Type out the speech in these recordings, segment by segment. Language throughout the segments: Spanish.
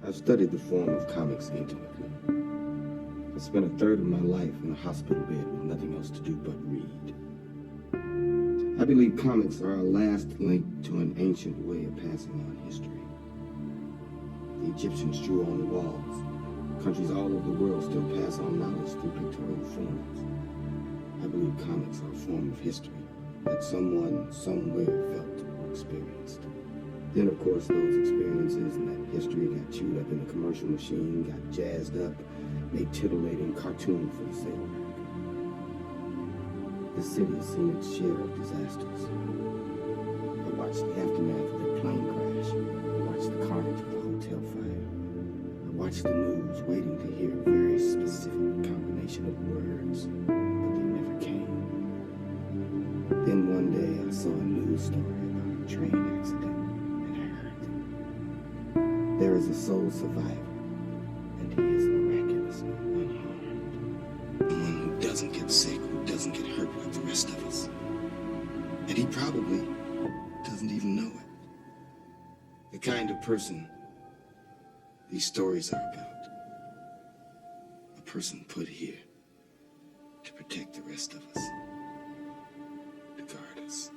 I've studied the form of comics intimately. I spent a third of my life in a hospital bed with nothing else to do but read. I believe comics are our last link to an ancient way of passing on history. The Egyptians drew on the walls. Countries all over the world still pass on knowledge through pictorial forms. I believe comics are a form of history that someone, somewhere felt or experienced. Then, of course, those experiences and that history got chewed up in the commercial machine, got jazzed up, made titillating cartoons for the sale rack. This city has seen its share of disasters. I watched the aftermath of the plane crash. I watched the carnage of the hotel fire. I watched the news waiting to hear a very specific combination of words, but they never came. Then one day I saw a news story about a train accident. There is a sole survivor, and he is miraculously unharmed. One who doesn't get sick, who doesn't get hurt like the rest of us. And he probably doesn't even know it. The kind of person these stories are about. A person put here to protect the rest of us, to guard us.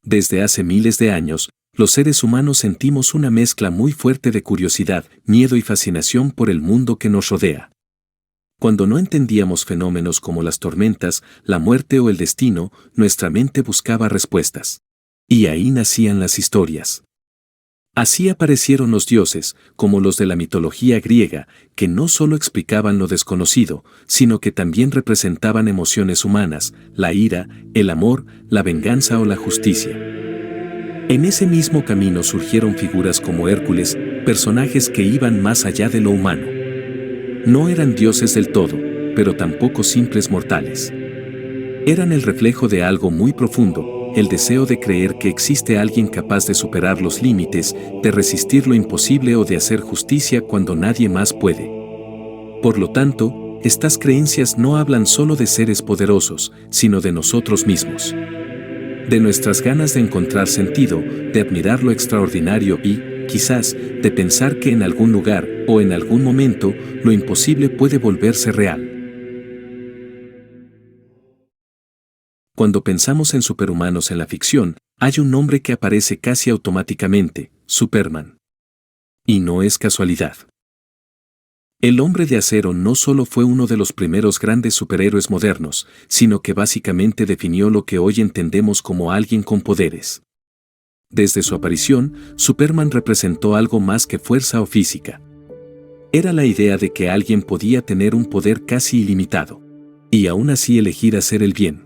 Desde hace miles de años, los seres humanos sentimos una mezcla muy fuerte de curiosidad, miedo y fascinación por el mundo que nos rodea. Cuando no entendíamos fenómenos como las tormentas, la muerte o el destino, nuestra mente buscaba respuestas. Y ahí nacían las historias. Así aparecieron los dioses, como los de la mitología griega, que no solo explicaban lo desconocido, sino que también representaban emociones humanas, la ira, el amor, la venganza o la justicia. En ese mismo camino surgieron figuras como Hércules, personajes que iban más allá de lo humano. No eran dioses del todo, pero tampoco simples mortales. Eran el reflejo de algo muy profundo, el deseo de creer que existe alguien capaz de superar los límites, de resistir lo imposible o de hacer justicia cuando nadie más puede. Por lo tanto, estas creencias no hablan solo de seres poderosos, sino de nosotros mismos. De nuestras ganas de encontrar sentido, de admirar lo extraordinario y, quizás, de pensar que en algún lugar, o en algún momento, lo imposible puede volverse real. Cuando pensamos en superhumanos en la ficción, hay un nombre que aparece casi automáticamente: Superman. Y no es casualidad. El hombre de acero no solo fue uno de los primeros grandes superhéroes modernos, sino que básicamente definió lo que hoy entendemos como alguien con poderes. Desde su aparición, Superman representó algo más que fuerza o física. Era la idea de que alguien podía tener un poder casi ilimitado, y aún así elegir hacer el bien.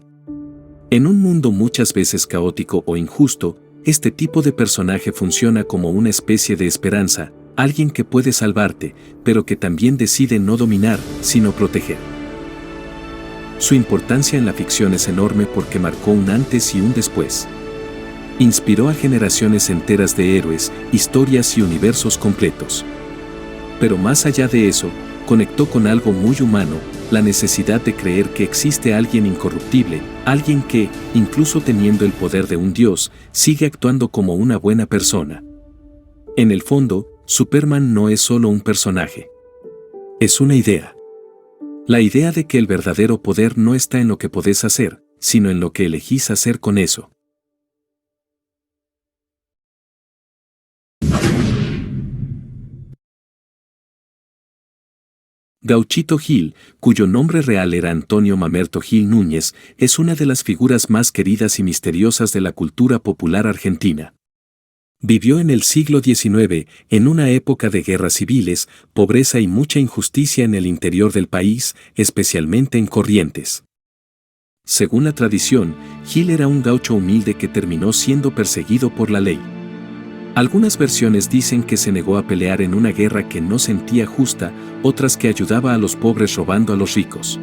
En un mundo muchas veces caótico o injusto, este tipo de personaje funciona como una especie de esperanza, alguien que puede salvarte, pero que también decide no dominar, sino proteger. Su importancia en la ficción es enorme porque marcó un antes y un después. Inspiró a generaciones enteras de héroes, historias y universos completos. Pero más allá de eso, conectó con algo muy humano, la necesidad de creer que existe alguien incorruptible, alguien que, incluso teniendo el poder de un dios, sigue actuando como una buena persona. En el fondo, Superman no es solo un personaje. Es una idea. La idea de que el verdadero poder no está en lo que podés hacer, sino en lo que elegís hacer con eso. Gauchito Gil, cuyo nombre real era Antonio Mamerto Gil Núñez, es una de las figuras más queridas y misteriosas de la cultura popular argentina. Vivió en el siglo XIX, en una época de guerras civiles, pobreza y mucha injusticia en el interior del país, especialmente en Corrientes. Según la tradición, Gil era un gaucho humilde que terminó siendo perseguido por la ley. Algunas versiones dicen que se negó a pelear en una guerra que no sentía justa, otras que ayudaba a los pobres robando a los ricos.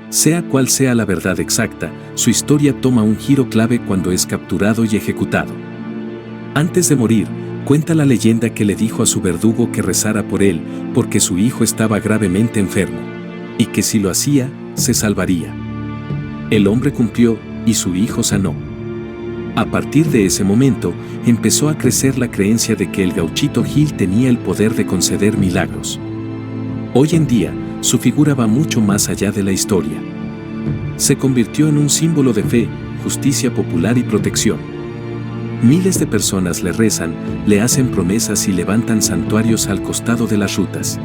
Sea cual sea la verdad exacta, su historia toma un giro clave cuando es capturado y ejecutado. Antes de morir, cuenta la leyenda que le dijo a su verdugo que rezara por él, porque su hijo estaba gravemente enfermo, y que si lo hacía, se salvaría. El hombre cumplió, y su hijo sanó. A partir de ese momento, empezó a crecer la creencia de que el Gauchito Gil tenía el poder de conceder milagros. Hoy en día, su figura va mucho más allá de la historia. Se convirtió en un símbolo de fe, justicia popular y protección. Miles de personas le rezan, le hacen promesas y levantan santuarios al costado de las rutas.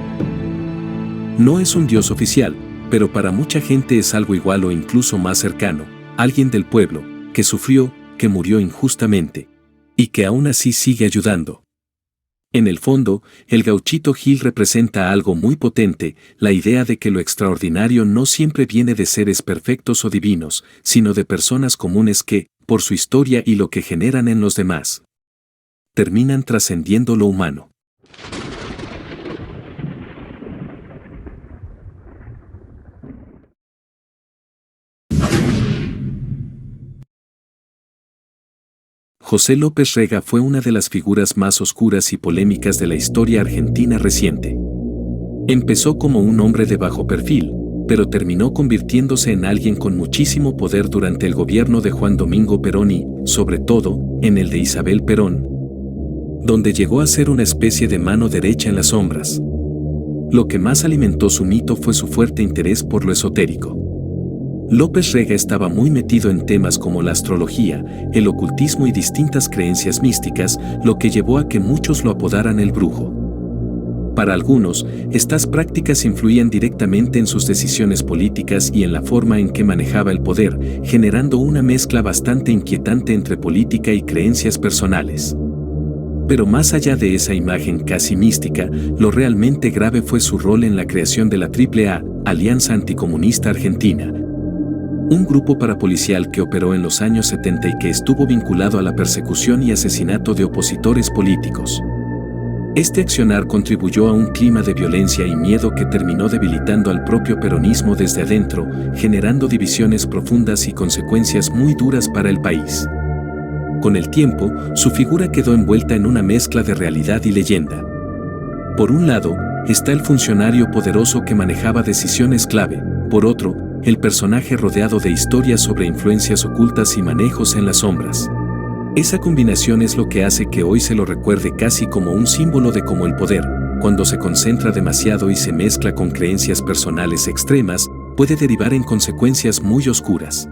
No es un dios oficial, pero para mucha gente es algo igual o incluso más cercano, alguien del pueblo, que sufrió, que murió injustamente, y que aún así sigue ayudando. En el fondo, el Gauchito Gil representa algo muy potente, la idea de que lo extraordinario no siempre viene de seres perfectos o divinos, sino de personas comunes que, por su historia y lo que generan en los demás, terminan trascendiendo lo humano. José López Rega fue una de las figuras más oscuras y polémicas de la historia argentina reciente. Empezó como un hombre de bajo perfil, pero terminó convirtiéndose en alguien con muchísimo poder durante el gobierno de Juan Domingo Perón y, sobre todo, en el de Isabel Perón, donde llegó a ser una especie de mano derecha en las sombras. Lo que más alimentó su mito fue su fuerte interés por lo esotérico. López Rega estaba muy metido en temas como la astrología, el ocultismo y distintas creencias místicas, lo que llevó a que muchos lo apodaran el brujo. Para algunos, estas prácticas influían directamente en sus decisiones políticas y en la forma en que manejaba el poder, generando una mezcla bastante inquietante entre política y creencias personales. Pero más allá de esa imagen casi mística, lo realmente grave fue su rol en la creación de la AAA, Alianza Anticomunista Argentina, un grupo parapolicial que operó en los años 70 y que estuvo vinculado a la persecución y asesinato de opositores políticos. Este accionar contribuyó a un clima de violencia y miedo que terminó debilitando al propio peronismo desde adentro, generando divisiones profundas y consecuencias muy duras para el país. Con el tiempo, su figura quedó envuelta en una mezcla de realidad y leyenda. Por un lado, está el funcionario poderoso que manejaba decisiones clave, por otro, el personaje rodeado de historias sobre influencias ocultas y manejos en las sombras. Esa combinación es lo que hace que hoy se lo recuerde casi como un símbolo de cómo el poder, cuando se concentra demasiado y se mezcla con creencias personales extremas, puede derivar en consecuencias muy oscuras.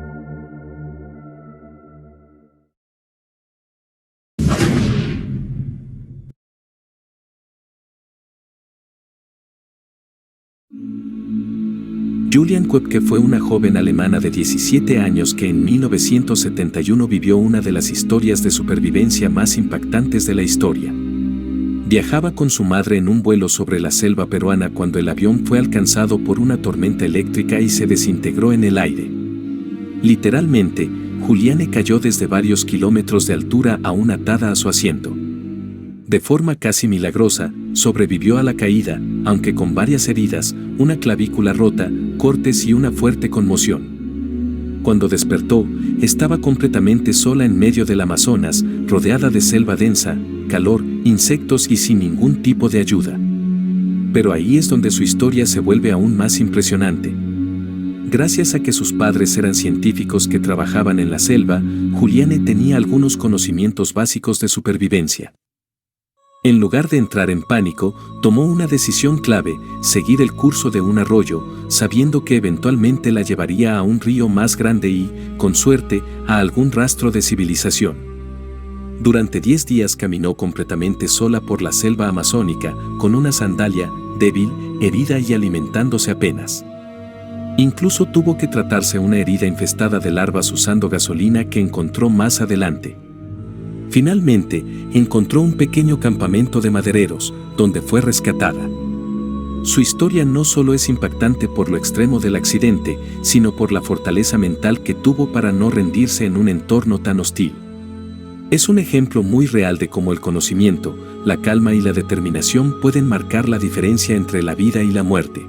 Julian Koepke fue una joven alemana de 17 años que en 1971 vivió una de las historias de supervivencia más impactantes de la historia. Viajaba con su madre en un vuelo sobre la selva peruana cuando el avión fue alcanzado por una tormenta eléctrica y se desintegró en el aire. Literalmente, Juliane cayó desde varios kilómetros de altura aún atada a su asiento. De forma casi milagrosa, sobrevivió a la caída, aunque con varias heridas, una clavícula rota, cortes y una fuerte conmoción. Cuando despertó, estaba completamente sola en medio del Amazonas, rodeada de selva densa, calor, insectos y sin ningún tipo de ayuda. Pero ahí es donde su historia se vuelve aún más impresionante. Gracias a que sus padres eran científicos que trabajaban en la selva, Juliane tenía algunos conocimientos básicos de supervivencia. En lugar de entrar en pánico, tomó una decisión clave: seguir el curso de un arroyo, sabiendo que eventualmente la llevaría a un río más grande y, con suerte, a algún rastro de civilización. Durante 10 días caminó completamente sola por la selva amazónica, con una sandalia, débil, herida y alimentándose apenas. Incluso tuvo que tratarse una herida infestada de larvas usando gasolina que encontró más adelante. Finalmente, encontró un pequeño campamento de madereros, donde fue rescatada. Su historia no solo es impactante por lo extremo del accidente, sino por la fortaleza mental que tuvo para no rendirse en un entorno tan hostil. Es un ejemplo muy real de cómo el conocimiento, la calma y la determinación pueden marcar la diferencia entre la vida y la muerte.